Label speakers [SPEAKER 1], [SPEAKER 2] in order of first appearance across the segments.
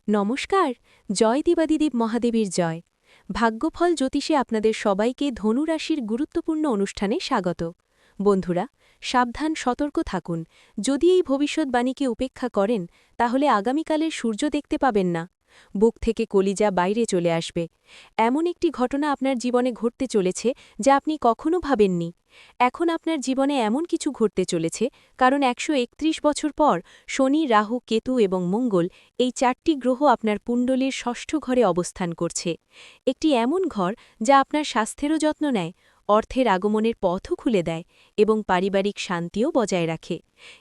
[SPEAKER 1] নমস্কার। জয় দেবাদিদেব মহাদেবীর জয়। ভাগ্যফল জ্যোতিষে আপনাদের সবাইকে ধনুরাশির গুরুত্বপূর্ণ অনুষ্ঠানে স্বাগত। বন্ধুরা, সাবধান, সতর্ক থাকুন। যদি এই ভবিষ্যৎবাণীকে উপেক্ষা করেন তাহলে আগামীকালের সূর্য দেখতে পাবেন না। বুক থেকে কলিজা বাইরে চলে আসবে। এমন একটি ঘটনা আপনার জীবনে ঘটতে চলেছে যা আপনি কখনো ভাবেননি। এখন আপনার জীবনে এমন কিছু ঘটতে চলেছে কারণ ১৩১ বছর পর শনি, রাহু, কেতু এবং মঙ্গল এই ৪টি গ্রহ আপনার কুণ্ডলীর ষষ্ঠ ঘরে অবস্থান করছে। একটি এমন ঘর যা আপনার স্বাস্থ্যেরও যত্ন নেয়, অর্থের আগমনের পথও খুলে দেয় এবং পারিবারিক শান্তিও বজায় রাখে।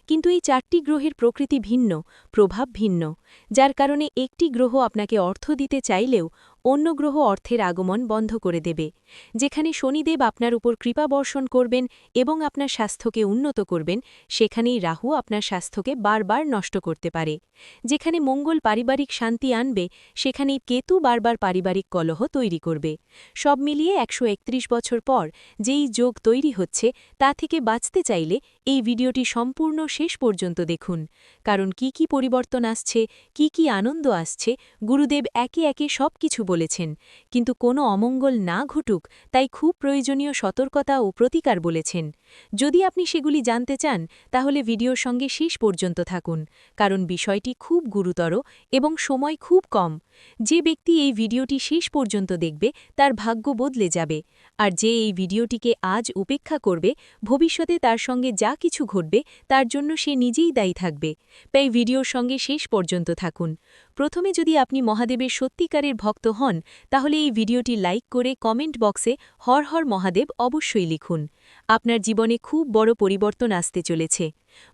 [SPEAKER 1] কিন্তু এই ৪টি গ্রহের প্রকৃতি ভিন্ন, প্রভাব ভিন্ন, যার কারণে একটি গ্রহ আপনাকে অর্থ দিতে চাইলেও অন্য গ্রহ অর্থের আগমন বন্ধ করে দেবে। যেখানে শনিদেব আপনার উপর কৃপা বর্ষণ করবেন এবং আপনার স্বাস্থ্যকে উন্নত করবেন, সেখানেই রাহু আপনার স্বাস্থ্যকে বারবার নষ্ট করতে পারে। যেখানে মঙ্গল পারিবারিক শান্তি আনবে, সেখানেই কেতু বারবার পারিবারিক কলহ তৈরি করবে। সব মিলিয়ে ১৩১ বছর পর যেই যোগ তৈরি হচ্ছে তা থেকে বাঁচতে চাইলে এই ভিডিওটি সম্পূর্ণ শেষ পর্যন্ত দেখুন। কারণ কি কি পরিবর্তন আসছে, কি কি আনন্দ আসছে, গুরুদেব একে একে সব কিছু বলেছেন। কিন্তু কোনো অমঙ্গল না ঘটুক তাই খুব প্রয়োজনীয় সতর্কতা ও প্রতিকার বলেছেন। যদি আপনি সেগুলি জানতে চান তাহলে ভিডিওর সঙ্গে শেষ পর্যন্ত থাকুন, কারণ বিষয়টি খুব গুরুতর এবং সময় খুব কম। যে ব্যক্তি এই ভিডিওটি শেষ পর্যন্ত দেখবে তার ভাগ্য বদলে যাবে, আর যে এই ভিডিওটিকে আজ উপেক্ষা করবে, ভবিষ্যতে তার সঙ্গে যা কিছু ঘটবে তার জন্য সে নিজেই দায়ী থাকবে। তাই ভিডিওর সঙ্গে শেষ পর্যন্ত থাকুন। প্রথমে যদি আপনি মহাদেবের সত্যিকারের ভক্ত হন তাহলে এই ভিডিওটি লাইক করে কমেন্ট বক্সে হর হর মহাদেব অবশ্যই লিখুন। আপনার জীবনে খুব বড় পরিবর্তন আসতে চলেছে।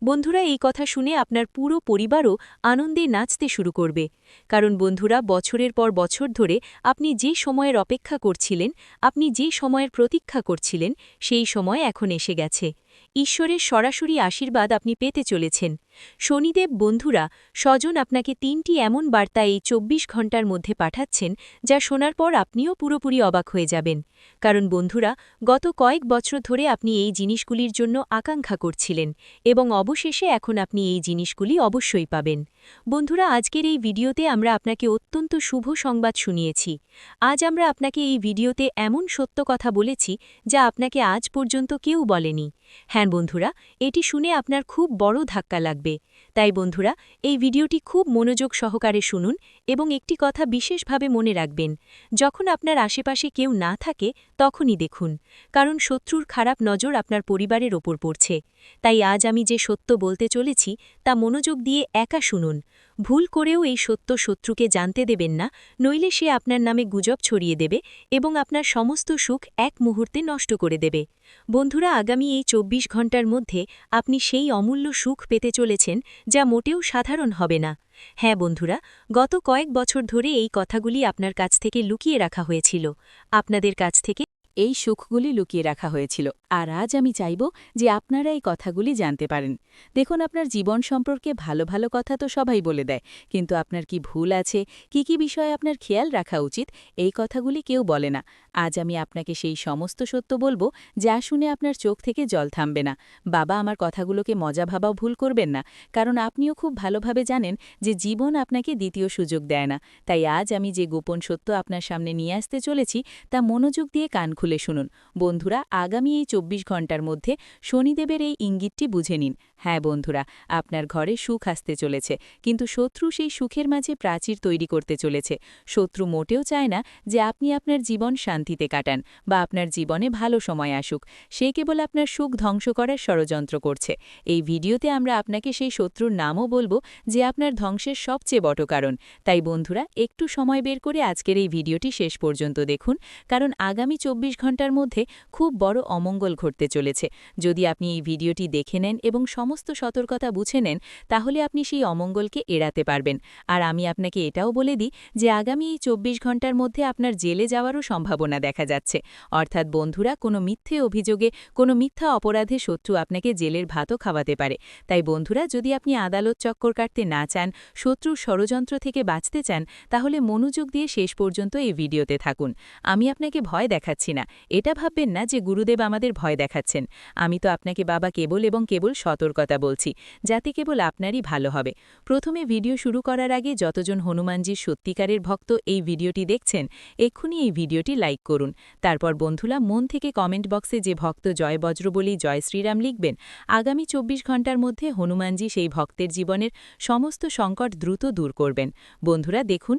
[SPEAKER 1] বন্ধুরা, এই কথা শুনে আপনার পুরো পরিবারও আনন্দে নাচতে শুরু করবে। কারণ বন্ধুরা, বছরের পর বছর ধরে আপনি যে সময়ের অপেক্ষা করছিলেন, আপনি যে সময়ের প্রতীক্ষা করছিলেন, সেই সময় এখন এসে গেছে। ঈশ্বরের সরাসরি আশীর্বাদ আপনি পেতে চলেছেন। শনিদেব বন্ধুরা স্বজন আপনাকে ৩টি এমন বার্তা এই ২৪ ঘণ্টার মধ্যে পাঠাচ্ছেন যা শোনার পর আপনিও পুরোপুরি অবাক হয়ে যাবেন। কারণ বন্ধুরা, গত কয়েক বছর ধরে আপনি এই জিনিসগুলির জন্য আকাঙ্ক্ষা করছিলেন এবং অবশেষে এখন আপনি এই জিনিসগুলি অবশ্যই পাবেন। বন্ধুরা, আজকের এই ভিডিওতে আমরা আপনাকে অত্যন্ত শুভ সংবাদ শুনিয়েছি। আজ আমরা আপনাকে এই ভিডিওতে এমন সত্য কথা বলেছি যা আপনাকে আজ পর্যন্ত কেউ বলেনি। হ্যাঁ বন্ধুরা, এটি শুনে আপনার খুব বড় ধাক্কা লাগবে। তাই বন্ধুরা, এই ভিডিওটি খুব মনোযোগ সহকারে শুনুন এবং একটি কথা বিশেষভাবে মনে রাখবেন, যখন আপনার আশেপাশে কেউ না থাকে তখনই দেখুন, কারণ শত্রুর খারাপ নজর আপনার পরিবারের ওপর পড়ছে। তাই আজ আমি যে সত্য বলতে চলেছি তা মনোযোগ দিয়ে একা শুনুন। ভুল করেও এই সত্য শত্রুকে জানতে দেবেন না, নইলে সে আপনার নামে গুজব ছড়িয়ে দেবে এবং আপনার সমস্ত সুখ এক মুহূর্তে নষ্ট করে দেবে। বন্ধুরা, আগামী এই ২৪ ঘণ্টার মধ্যে আপনি সেই অমূল্য সুখ পেতে চলেছেন যা মোটেও সাধারণ হবে না। হ্যাঁ বন্ধুরা, গত কয়েক বছর ধরে এই কথাগুলি আপনার কাছ থেকে লুকিয়ে রাখা হয়েছিল, আপনাদের কাছ থেকে এই সুখগুলি লুকিয়ে রাখা হয়েছিল। আর আজ আমি চাইব যে আপনারা এই কথাগুলি জানতে পারেন। দেখুন, আপনার জীবন সম্পর্কে ভালো ভালো কথা তো সবাই বলে দেয়, কিন্তু আপনার কি ভুল আছে, কি বিষয়ে আপনার খেয়াল রাখা উচিত, এই কথাগুলি কেউ বলে না। আজ আমি আপনাকে সেই সমস্ত সত্য বলবো যা শুনে আপনার চোখ থেকে জল থামবে না। বাবা, আমার কথাগুলোকে মজা ভাবাও ভুল করবেন না, কারণ আপনিও খুব ভালোভাবে জানেন যে জীবন আপনাকে দ্বিতীয় সুযোগ দেয় না। তাই আজ আমি যে গোপন সত্য আপনার সামনে নিয়ে আসতে চলেছি তা মনোযোগ দিয়ে কান খুলে শুনুন। বন্ধুরা, আগামী এই ২৪ ঘণ্টার মধ্যে শনিদেবের এই ইঙ্গিতটি বুঝে নিন। হ্যাঁ বন্ধুরা, আপনার ঘরে সুখ আসতে চলেছে, কিন্তু শত্রু সেই সুখের মাঝে প্রাচীর তৈরি করতে চলেছে। শত্রু মোটেও চায় না যে আপনি আপনার জীবন শান্তিতে কাটান বা আপনার জীবনে ভালো সময় আসুক। সে কেবল আপনার সুখ ধ্বংস করার ষড়যন্ত্র করছে। এই ভিডিওতে আমরা আপনাকে সেই শত্রুর নামও বলবো যে আপনার ধ্বংসের সবচেয়ে বড় কারণ। তাই বন্ধুরা, একটু সময় বের করে আজকের এই ভিডিওটি শেষ পর্যন্ত দেখুন, কারণ আগামী ২৪ ঘণ্টার মধ্যে খুব বড় অমঙ্গল ঘটতে চলেছে। যদি আপনি এই ভিডিওটি দেখে নেন এবং সমস্ত সতর্কতা বুঝে নেন, তাহলে আপনি সেই অমঙ্গলকে এড়াতে পারবেন। আর আমি আপনাকে এটাও বলে দিই যে আগামী এই ২৪ ঘণ্টার মধ্যে আপনার জেলে যাওয়ারও সম্ভাবনা দেখা যাচ্ছে। অর্থাৎ বন্ধুরা, কোনো মিথ্যে অভিযোগে, কোনো মিথ্যা অপরাধে শত্রু আপনাকে জেলের ভাতও খাওয়াতে পারে। তাই বন্ধুরা, যদি আপনি আদালত চক্কর কাটতে না চান, শত্রুর ষড়যন্ত্র থেকে বাঁচতে চান, তাহলে মনোযোগ দিয়ে শেষ পর্যন্ত এই ভিডিওতে থাকুন। আমি আপনাকে ভয় দেখাচ্ছি না, এটা ভাববেন না যে গুরুদেব আমাদের ভয় দেখাচ্ছেন। আমি তো আপনাকে বাবা কেবল এবং কেবল সতর্ক
[SPEAKER 2] কথা বলছি, যাতে কেবল আপনারই ভালো হবে। প্রথমে ভিডিও শুরু করার আগে যতজন হনুমানজির সত্যিকারের ভক্ত এই ভিডিওটি দেখছেন, এক্ষুনি এই ভিডিওটি লাইক করুন। তারপর বন্ধুরা মন থেকে কমেন্ট বক্সে যে ভক্ত জয় বজ্রবলী জয় শ্রীরাম লিখবেন, আগামী 24 ঘন্টার মধ্যে হনুমানজি সেই ভক্তের জীবনের সমস্ত সংকট দ্রুত দূর করবেন। বন্ধুরা দেখুন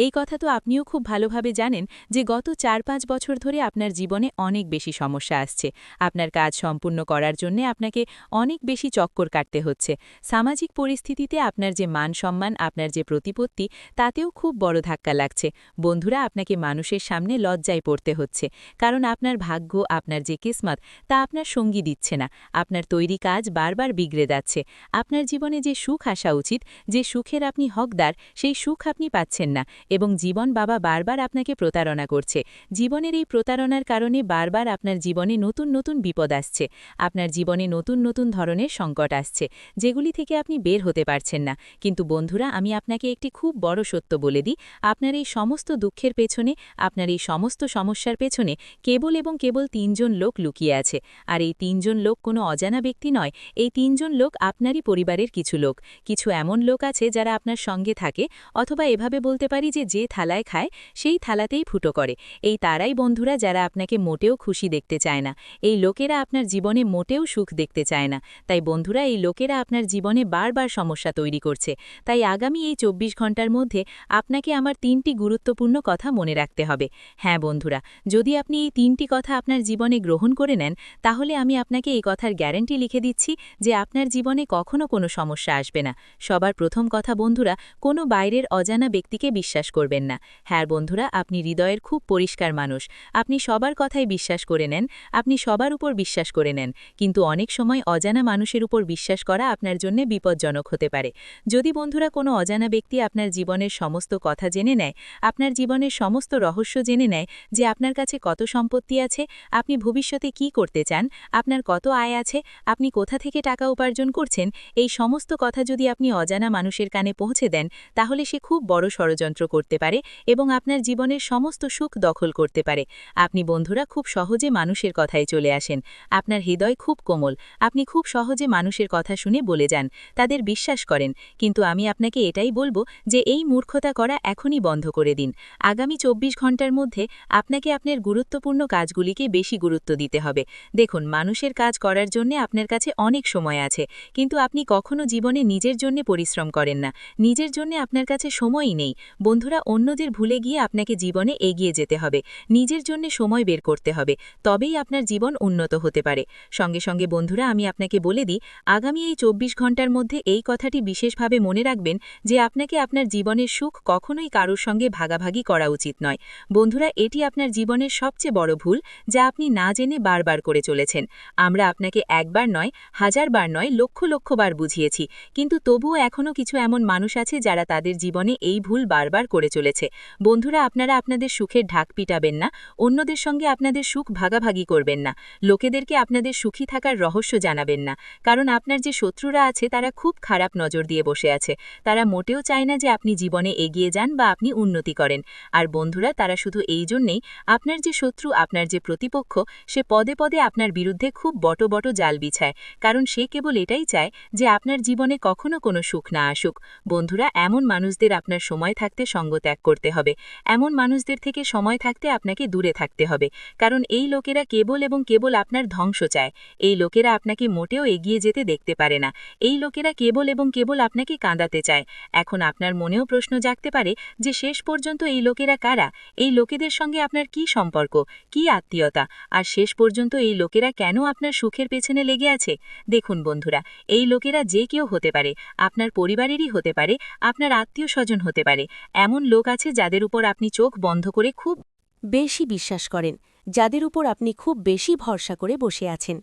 [SPEAKER 2] এই কথা তো আপনিও খুব ভালোভাবে জানেন যে গত 4-5 বছর ধরে আপনার জীবনে অনেক বেশি সমস্যা আসছে। আপনার কাজ সম্পূর্ণ করার জন্য আপনাকে অনেক বেশি চক্কর কাটতে হচ্ছে। সামাজিক পরিস্থিতিতে আপনার যে মান সম্মান, আপনার যে প্রতিপত্তি, তাতেও খুব বড় ধাক্কা লাগছে। বন্ধুরা, আপনাকে মানুষের সামনে লজ্জায় পড়তে হচ্ছে, কারণ আপনার ভাগ্য, আপনার যে কিসমত, তা আপনার সঙ্গী দিচ্ছে না। আপনার তৈরি কাজ বারবার বিগড়ে যাচ্ছে। আপনার জীবনে যে সুখ আসা উচিত, যে সুখের আপনি হকদার, সেই সুখ আপনি পাচ্ছেন না এবং জীবন বাবা বারবার আপনাকে প্রতারণা করছে। জীবনের এই প্রতারণার কারণে বারবার আপনার জীবনে নতুন নতুন বিপদ আসছে। আপনার জীবনে নতুন নতুন ধরনের সংকট আসছে, যেগুলি থেকে আপনি বের হতে পারছেন না। কিন্তু বন্ধুরা, আমি আপনাকে একটি খুব বড় সত্য বলে দিই, আপনার এই সমস্ত দুঃখের পেছনে, আপনার এই সমস্ত সমস্যার পেছনে কেবল এবং কেবল 3 জন লোক লুকিয়ে আছে। আর এই 3 জন লোক কোনো অজানা ব্যক্তি নয়, এই 3 জন লোক আপনারই পরিবারের কিছু লোক। কিছু এমন লোক আছে যারা আপনার সঙ্গে থাকে, অথবা এভাবে বলতে পারি যে থালায় খায় সেই থালাতেই ফুটো করে। এই তারাই বন্ধুরা যারা আপনাকে মোটেও খুশি দেখতে চায় না। এই লোকেরা আপনার জীবনে মোটেও সুখ দেখতে চায় না। তাই বন্ধুরা, এই লোকেরা আপনার জীবনে বারবার সমস্যা তৈরি করছে। তাই আগামী এই 24 ঘন্টার মধ্যে আপনাকে আমার 3টি গুরুত্বপূর্ণ কথা মনে রাখতে হবে। হ্যাঁ বন্ধুরা, যদি আপনি এই 3টি কথা আপনার জীবনে গ্রহণ করে নেন, তাহলে আমি আপনাকে এই কথার গ্যারান্টি লিখে দিচ্ছি যে আপনার জীবনে কখনো কোনো সমস্যা আসবে না। সবার প্রথম কথা বন্ধুরা, কোনো বাইরের অজানা ব্যক্তিকে বিশ্বাস করবেন না। হ্যাঁ বন্ধুরা, আপনি হৃদয়ের খুব পরিষ্কার মানুষ। আপনি সবার কথাই বিশ্বাস করে নেন, আপনি সবার উপর বিশ্বাস করে নেন। কিন্তু অনেক সময় অজানা মানুষের উপর বিশ্বাস করা আপনার জন্য বিপজ্জনক হতে পারে। যদি বন্ধুরা কোনো অজানা ব্যক্তি আপনার জীবনের সমস্ত কথা জেনে নেয়, আপনার জীবনের সমস্ত রহস্য জেনে নেয়, যে আপনার কাছে কত সম্পত্তি আছে, আপনি ভবিষ্যতে কি করতে চান, আপনার কত আয় আছে, আপনি কোথা থেকে টাকা উপার্জন করছেন, এই সমস্ত কথা যদি আপনি অজানা মানুষের কানে পৌঁছে দেন, তাহলে সে খুব বড় ষড়যন্ত্র করতে পারে এবং আপনার জীবনের সমস্ত সুখ দখল করতে পারে। আপনি বন্ধুরা খুব সহজে মানুষের কথায় চলে আসেন। আপনার হৃদয় খুব কোমল, আপনি খুব সহজে মানুষের কথা শুনে বলে যান, তাদের বিশ্বাস করেন। কিন্তু আমি আপনাকে এটাই বলবো যে এই মূর্খতা করা এখনই বন্ধ করে দিন। আগামী 24 ঘন্টার মধ্যে আপনাকে আপনার গুরুত্বপূর্ণ কাজগুলিকে বেশি গুরুত্ব দিতে হবে। দেখুন, মানুষের কাজ করার জন্য আপনার কাছে অনেক সময় আছে, কিন্তু আপনি কখনো জীবনে নিজের জন্য পরিশ্রম করেন না। নিজের জন্য আপনার কাছে সময়ই নেই। বন্ধুরা, অন্যদের ভুলে গিয়ে আপনাকে জীবনে এগিয়ে যেতে হবে। নিজের জন্য সময় বের করতে হবে, তবেই আপনার জীবন উন্নত হতে পারে। সঙ্গে সঙ্গে বন্ধুরা, আমি আপনাকে বলে দিই, আগামী এই 24 ঘন্টার মধ্যে এই কথাটি বিশেষভাবে মনে রাখবেন যে আপনাকে আপনার জীবনের সুখ কখনোই কারোর সঙ্গে ভাগাভাগি করা উচিত নয়। বন্ধুরা, এটি আপনার জীবনের সবচেয়ে বড় ভুল, যা আপনি না জেনে বারবার করে চলেছেন। আমরা আপনাকে একবার নয়, হাজারবার নয়, লক্ষ লক্ষ বার বুঝিয়েছি, কিন্তু তবুও এখনও কিছু এমন মানুষ আছে যারা তাদের জীবনে এই ভুল বারবার করে চলেছে। বন্ধুরা, আপনারা আপনাদের সুখের ঢাক পিটাবেন না, অন্যদের সঙ্গে আপনাদের সুখ ভাগাভাগি করবেন না, লোকেদেরকে আপনাদের সুখী থাকার রহস্য জানাবেন না, কারণ আপনার যে শত্রুরা আছে তারা খুব খারাপ নজর দিয়ে বসে আছে। তারা মোটেও চায় না যে আপনি জীবনে এগিয়ে যান বা আপনি উন্নতি করেন। আর বন্ধুরা, তারা শুধু এই জন্যেই, আপনার যে শত্রু, আপনার যে প্রতিপক্ষ, সে পদে পদে আপনার বিরুদ্ধে খুব বড় বড় জাল বিছায়, কারণ সে কেবল এটাই চায় যে আপনার জীবনে কখনো কোনো সুখ না আসুক। বন্ধুরা, এমন মানুষদের আপনার সময় থাকতে সঙ্গ ত্যাগ করতে হবে। এমন মানুষদের থেকে সময় থাকতে আপনাকে দূরে থাকতে হবে, কারণ এই লোকেরা কেবল এবং কেবল আপনার ধ্বংস চায়। এই লোকেরা আপনাকে মোটেও এগিয়ে যেতে দেখতে পারে না। এই লোকেরা কেবল এবং কেবল আপনাকে কাঁদাতে চায়। এখন আপনার মনেও প্রশ্ন জাগতে পারে যে শেষ পর্যন্ত এই লোকেরা কারা, এই লোকেদের সঙ্গে আপনার কি সম্পর্ক, কি আত্মীয়তা, আর শেষ পর্যন্ত এই লোকেরা কেন আপনার সুখের পেছনে লেগে আছে। দেখুন বন্ধুরা, এই লোকেরা যে কেউ হতে পারে, আপনার পরিবারেরই হতে পারে, আপনার আত্মীয় স্বজন হতে পারে। এমন লোক আছে যাদের উপর আপনি চোখ বন্ধ করে খুব
[SPEAKER 1] বেশি বিশ্বাস করেন, যাদের উপর আপনি খুব বেশি ভরসা করে বসে আছেন।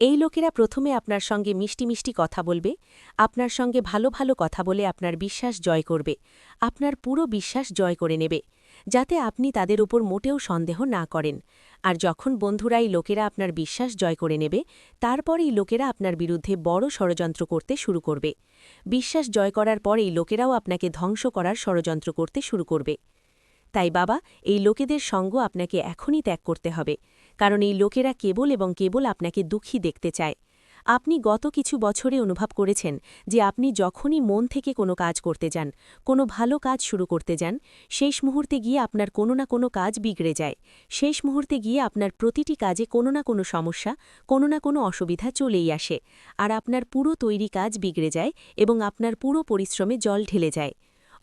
[SPEAKER 1] এই লোকেরা প্রথমে আপনার সঙ্গে মিষ্টি মিষ্টি কথা বলবে, আপনার সঙ্গে ভালো ভালো কথা বলে আপনার বিশ্বাস জয় করবে, আপনার পুরো বিশ্বাস জয় করে নেবে, যাতে আপনি তাদের উপর মোটেও সন্দেহ না করেন। আর যখন বন্ধুরা এই লোকেরা আপনার বিশ্বাস জয় করে নেবে, তারপর এই লোকেরা আপনার বিরুদ্ধে বড় ষড়যন্ত্র করতে শুরু করবে। বিশ্বাস জয় করার পর এই লোকেরাও আপনাকে ধ্বংস করার ষড়যন্ত্র করতে শুরু করবে। তাই বাবা, এই লোকেদের সঙ্গ আপনাকে এখনই ত্যাগ করতে হবে, কারণ এই লোকেরা কেবল এবং কেবল আপনাকে দুঃখী দেখতে চায়। আপনি গত কিছু বছরে অনুভব করেছেন যে আপনি যখনই মন থেকে কোনো কাজ করতে যান, কোনো ভালো কাজ শুরু করতে যান, শেষ মুহূর্তে গিয়ে আপনার কোনো না কোনো কাজ বিগড়ে যায়। শেষ মুহূর্তে গিয়ে আপনার প্রতিটি কাজে কোনো না কোনো সমস্যা, কোনো না কোনো অসুবিধা চলেই আসে, আর আপনার পুরো তৈরি কাজ বিগড়ে যায় এবং আপনার পুরো পরিশ্রমে জল ঢেলে যায়।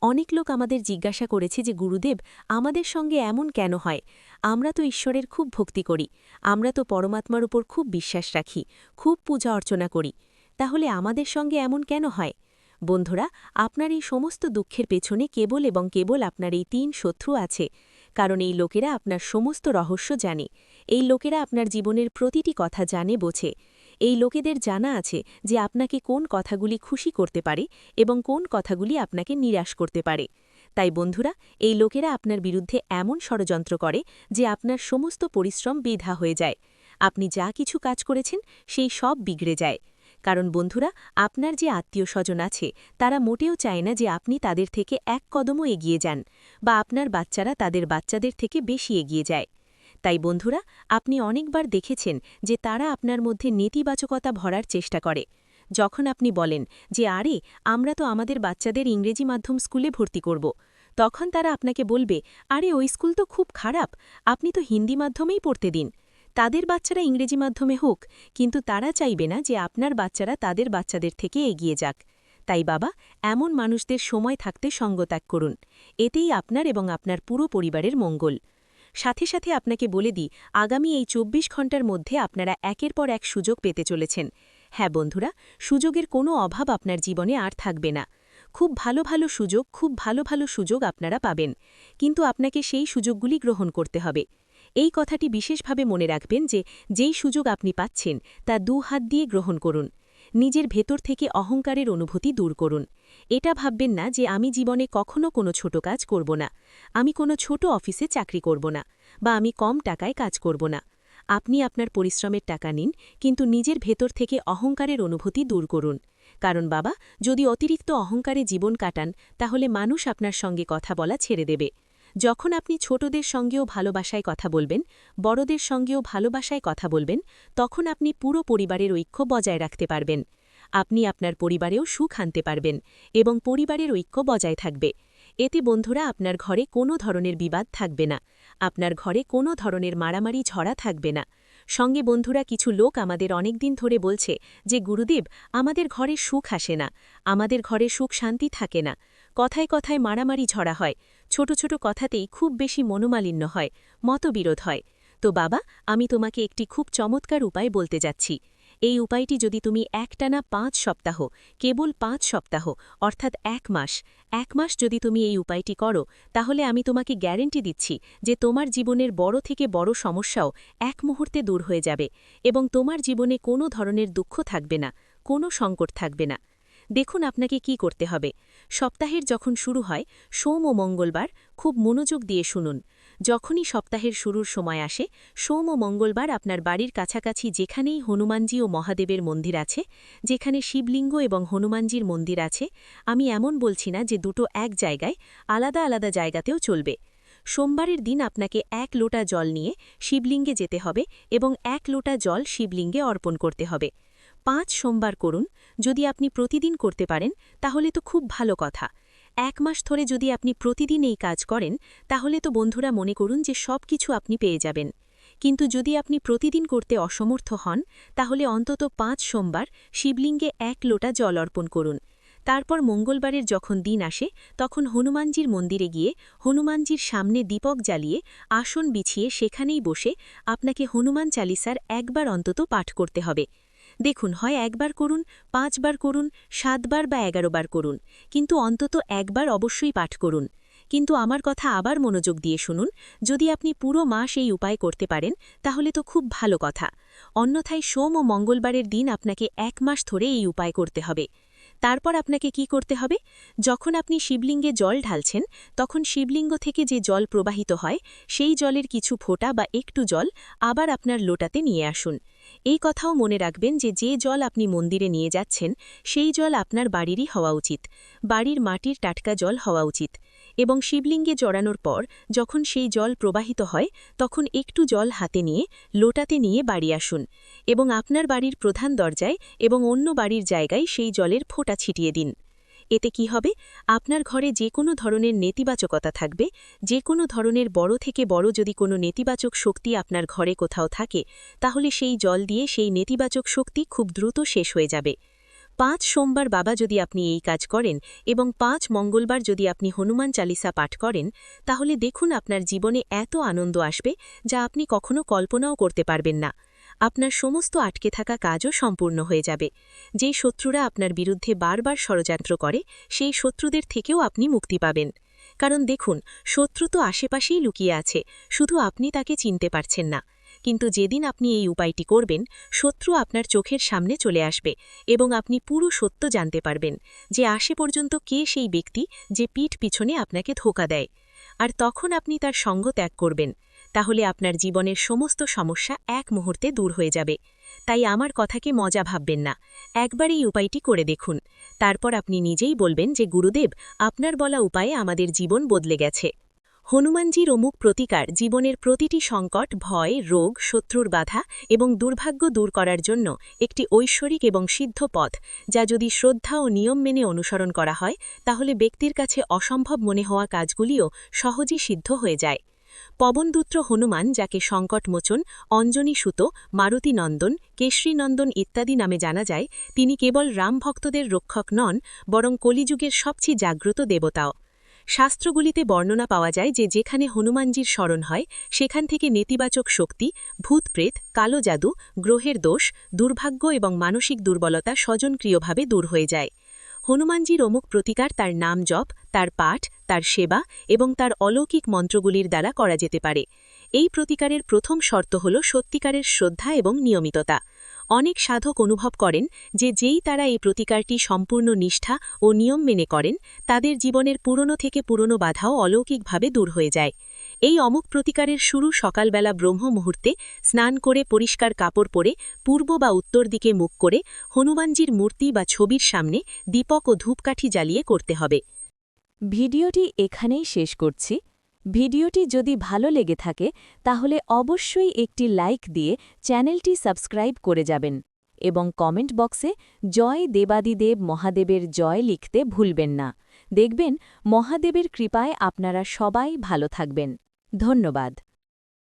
[SPEAKER 1] অনেক লোক আমাদের জিজ্ঞাসা করেছে যে গুরুদেব, আমাদের সঙ্গে এমন কেন হয়? আমরা তো ঈশ্বরের খুব ভক্তি করি, আমরা তো পরমাত্মার উপর খুব বিশ্বাস রাখি, খুব পূজা অর্চনা করি, তাহলে আমাদের সঙ্গে এমন কেন হয়? বন্ধুরা, আপনার এই সমস্ত দুঃখের পেছনে কেবল এবং কেবল আপনার এই ৩ শত্রু আছে, কারণ এই লোকেরা আপনার সমস্ত রহস্য জানে। এই লোকেরা আপনার জীবনের প্রতিটি কথা জানে, বোঝে। এই লোকেদের জানা আছে যে আপনাকে কোন কথাগুলি খুশি করতে পারে এবং কোন কথাগুলি আপনাকে নিরাশ করতে পারে। তাই বন্ধুরা, এই লোকেরা আপনার বিরুদ্ধে এমন ষড়যন্ত্র করে যে আপনার সমস্ত পরিশ্রম বৃথা হয়ে যায়। আপনি যা কিছু কাজ করেছেন সেই সব বিগড়ে যায়। কারণ বন্ধুরা, আপনার যে আত্মীয়-স্বজন আছে তারা মোটেও চায় না যে আপনি তাদের থেকে এক কদমও এগিয়ে যান, বা আপনার বাচ্চারা তাদের বাচ্চাদের থেকে বেশি এগিয়ে যায়। তাই বন্ধুরা, আপনি অনেকবার দেখেছেন যে তারা আপনার মধ্যে নেতিবাচকতা ভরার চেষ্টা করে। যখন আপনি বলেন যে আরে, আমরা তো আমাদের বাচ্চাদের ইংরেজি মাধ্যম স্কুলে ভর্তি করব, তখন তারা আপনাকে বলবে, আরে ওই স্কুল তো খুব খারাপ, আপনি তো হিন্দি মাধ্যমেই পড়তে দিন। তাদের বাচ্চারা ইংরেজি মাধ্যমে হোক, কিন্তু তারা চাইবে না যে আপনার বাচ্চারা তাদের বাচ্চাদের থেকে এগিয়ে যাক। তাই বাবা, এমন মানুষদের সময় থাকতে সঙ্গত্যাগ করুন। এতেই আপনার এবং আপনার পুরো পরিবারের মঙ্গল। সাথে সাথে আপনাকে বলে দিই, আগামী এই ২৪ ঘণ্টার মধ্যে আপনারা একের পর এক সুযোগ পেতে চলেছেন। হ্যাঁ বন্ধুরা, সুযোগের কোনো অভাব আপনার জীবনে আর থাকবে না। খুব ভালো ভালো সুযোগ, খুব ভালো ভালো সুযোগ আপনারা পাবেন, কিন্তু আপনাকে সেই সুযোগগুলি গ্রহণ করতে হবে। এই কথাটি বিশেষভাবে মনে রাখবেন যে যেই সুযোগ আপনি পাচ্ছেন তা ২ হাত দিয়ে গ্রহণ করুন। নিজের ভেতর থেকে অহংকারের অনুভূতি দূর করুন। এটা ভাববেন না যে আমি জীবনে কখনো কোনো ছোট কাজ করব না, আমি কোনো ছোট অফিসে চাকরি করব না, বা আমি কম টাকায় কাজ করব না। আপনি আপনার পরিশ্রমের টাকা নিন, কিন্তু নিজের ভেতর থেকে অহংকারের অনুভূতি দূর করুন। কারণ বাবা, যদি অতিরিক্ত অহংকারে জীবন কাটান, তাহলে মানুষ আপনার সঙ্গে কথা বলা ছেড়ে দেবে। যখন আপনি ছোটদের সঙ্গেও ভালোবাসায় কথা বলবেন, বড়দের সঙ্গেও ভালোবাসায় কথা বলবেন, তখন আপনি পুরো পরিবারের ঐক্য বজায় রাখতে পারবেন। আপনি আপনার পরিবারেও সুখ আনতে পারবেন এবং পরিবারের ঐক্য বজায় থাকবে। এতে বন্ধুরা, আপনার ঘরে কোনো ধরনের বিবাদ থাকবে না, আপনার ঘরে কোনো ধরনের মারামারি ঝড়া থাকবে না। সঙ্গে বন্ধুরা, কিছু লোক আমাদের অনেকদিন ধরে বলছে যে গুরুদেব, আমাদের ঘরে সুখ আসে না, আমাদের ঘরে সুখ শান্তি থাকে না, কথায় কথায় মারামারি ঝড়া হয়, ছোট ছোট কথাতেই খুব বেশি মনোমালিন্য হয়, মতবিরোধ হয়। তো বাবা, আমি তোমাকে একটি খুব চমৎকার উপায় বলতে যাচ্ছি। এই উপায়টি যদি তুমি একটানা ৫ সপ্তাহ, কেবল ৫ সপ্তাহ, অর্থাৎ ১ মাস যদি তুমি এই উপায়টি করো, তাহলে আমি তোমাকে গ্যারেন্টি দিচ্ছি যে তোমার জীবনের বড় থেকে বড় সমস্যাও এক মুহূর্তে দূর হয়ে যাবে এবং তোমার জীবনে কোনো ধরনের দুঃখ থাকবে না, কোনো সংকট থাকবে না। দেখুন আপনাকে কি করতে হবে। সপ্তাহের যখন শুরু হয়, সোম ও মঙ্গলবার, খুব মনোযোগ দিয়ে শুনুন। যখনই সপ্তাহের শুরুর সময় আসে, সোম ও মঙ্গলবার আপনার বাড়ির কাছাকাছি যেখানেই হনুমানজি ও মহাদেবের মন্দির আছে, যেখানে শিবলিঙ্গ এবং হনুমানজির মন্দির আছে, আমি এমন বলছি না যে দুটো এক জায়গায়, আলাদা আলাদা জায়গাতেও চলবে। সোমবারের দিন আপনাকে ১ লোটা জল নিয়ে শিবলিঙ্গে যেতে হবে এবং ১ লোটা জল শিবলিঙ্গে অর্পণ করতে হবে। ৫ সোমবার করুন। যদি আপনি প্রতিদিন করতে পারেন তাহলে তো খুব ভালো কথা। ১ মাস ধরে যদি আপনি প্রতিদিন এই কাজ করেন, তাহলে তো বন্ধুরা মনে করুন যে সব কিছু আপনি পেয়ে যাবেন। কিন্তু যদি আপনি প্রতিদিন করতে অসমর্থ হন, তাহলে অন্তত ৫ সোমবার শিবলিঙ্গে ১ লোটা জল অর্পণ করুন। তারপর মঙ্গলবারের যখন দিন আসে, তখন হনুমানজির মন্দিরে গিয়ে হনুমানজির সামনে দীপক জ্বালিয়ে আসন বিছিয়ে সেখানেই বসে আপনাকে হনুমান চালিসার একবার অন্তত পাঠ করতে হবে। দেখুন, হয় ১ বার করুন, ৫ বার করুন, ৭ বার বা ১১ বার করুন, কিন্তু অন্তত একবার অবশ্যই পাঠ করুন। কিন্তু আমার কথা আবার মনোযোগ দিয়ে শুনুন, যদি আপনি পুরো মাস এই উপায় করতে পারেন তাহলে তো খুব ভালো কথা। অন্যথায় সোম ও মঙ্গলবারের দিন আপনাকে ১ মাস ধরে এই উপায় করতে হবে। তারপর আপনাকে কি করতে হবে? যখন আপনি শিবলিঙ্গে জল ঢালছেন, তখন শিবলিঙ্গ থেকে যে জল প্রবাহিত হয়, সেই জলের কিছু ফোঁটা বা একটু জল আবার আপনার লোটাতে নিয়ে আসুন। এই কথাও মনে রাখবেন যে যে জল আপনি মন্দিরে নিয়ে যাচ্ছেন, সেই জল আপনার বাড়িরই হওয়া উচিত, বাড়ির মাটির টাটকা জল হওয়া উচিত।
[SPEAKER 2] এবং শিবলিঙ্গে জড়ানোর পর যখন সেই জল প্রবাহিত হয় তখন একটু জল হাতে নিয়ে লোটাতে নিয়ে বাড়ি আসুন এবং আপনার বাড়ির প্রধান দরজায় এবং অন্য বাড়ির জায়গায় সেই জলের ফোঁটা ছিটিয়ে দিন। এতে কি হবে, আপনার ঘরে যে কোনো ধরনের নেতিবাচকতা থাকবে, যে কোনো ধরনের বড় থেকে বড় যদি কোনো নেতিবাচক শক্তি আপনার ঘরে কোথাও থাকে, তাহলে সেই জল দিয়ে সেই নেতিবাচক শক্তি খুব দ্রুত শেষ হয়ে যাবে। 5 সোমবার বাবা যদি আপনি এই কাজ করেন এবং 5 মঙ্গলবার যদি আপনি হনুমান চালিসা পাঠ করেন, তাহলে দেখুন আপনার জীবনে এত আনন্দ আসবে যা আপনি কখনো কল্পনাও করতে পারবেন না। আপনার সমস্ত আটকে থাকা কাজও সম্পূর্ণ হয়ে যাবে। যেই শত্রুরা আপনার বিরুদ্ধে বারবার ষড়যন্ত্র করে, সেই শত্রুদের থেকেও আপনি মুক্তি পাবেন। কারণ দেখুন, শত্রু তো আশেপাশেই লুকিয়ে আছে, শুধু আপনি তাকে চিনতে পারছেন না। কিন্তু যেদিন আপনি এই উপায়টি করবেন, শত্রু আপনার চোখের সামনে চলে আসবে এবং আপনি পুরো সত্য জানতে পারবেন যে আসে পর্যন্ত কে সেই ব্যক্তি যে পিঠ পিছনে আপনাকে ধোঁকা দেয়। আর তখন আপনি তার সঙ্গ ত্যাগ করবেন। তাহলে আপনার জীবনের সমস্ত সমস্যা এক মুহূর্তে দূর হয়ে যাবে। তাই আমার কথাকে মজা ভাববেন না, একবার এই উপায়টি করে দেখুন। তারপর আপনি নিজেই বলবেন যে গুরুদেব, আপনার বলা উপায়ে আমাদের জীবন বদলে গেছে। হনুমানজির অমুক প্রতিকার জীবনের প্রতিটি সংকট, ভয়, রোগ, শত্রুর বাধা এবং দুর্ভাগ্য দূর করার জন্য একটি ঐশ্বরিক এবং সিদ্ধ পথ, যা যদি শ্রদ্ধা ও নিয়ম মেনে অনুসরণ করা হয়, তাহলে ব্যক্তির কাছে অসম্ভব মনে হওয়া কাজগুলিও সহজেই সিদ্ধ হয়ে যায়। পবনদূত্র হনুমান, যাকে সংকটমোচন, অঞ্জনী সুত, মারুতিনন্দন, কেশরীনন্দন ইত্যাদি নামে জানা যায়, তিনি কেবল রামভক্তদের রক্ষক নন, বরং কলিযুগের সবচেয়ে জাগ্রত দেবতাও। শাস্ত্রগুলিতে বর্ণনা পাওয়া যায় যে যেখানে হনুমানজির স্মরণ হয়, সেখান থেকে নেতিবাচক শক্তি, ভূতপ্রেত, কালো জাদু, গ্রহের দোষ, দুর্ভাগ্য এবং মানসিক দুর্বলতা স্বজনক্রিয়ভাবে দূর হয়ে যায়। হনুমানজির অমুক প্রতিকার তার নাম জপ, তার পাঠ, তার সেবা এবং তার অলৌকিক মন্ত্রগুলির দ্বারা করা যেতে পারে। এই প্রতিকারের প্রথম শর্ত হল সত্যিকারের শ্রদ্ধা এবং নিয়মিততা। অনেক সাধক অনুভব করেন যে যেই তারা এই প্রতিকারটি সম্পূর্ণ নিষ্ঠা ও নিয়ম মেনে করেন, তাদের জীবনের পুরনো থেকে পুরনো বাধাও অলৌকিকভাবে দূর হয়ে যায়। এই অমুক প্রতিকারের শুরু সকালবেলা ব্রহ্ম মুহূর্তে স্নান করে পরিষ্কার কাপড় পরে পূর্ব বা উত্তর দিকে মুখ করে হনুমানজির মূর্তি বা ছবির সামনে দীপক ও ধূপকাঠি জ্বালিয়ে করতে হবে।
[SPEAKER 1] ভিডিওটি এখানেই শেষ করছি। ভিডিওটি যদি ভালো লেগে থাকে তাহলে অবশ্যই একটি লাইক দিয়ে চ্যানেলটি সাবস্ক্রাইব করে যাবেন এবং কমেন্ট বক্সে জয় দেবাদিদেব মহাদেবের জয় লিখতে ভুলবেন না। দেখবেন মহাদেবের কৃপায় আপনারা সবাই ভালো থাকবেন। ধন্যবাদ।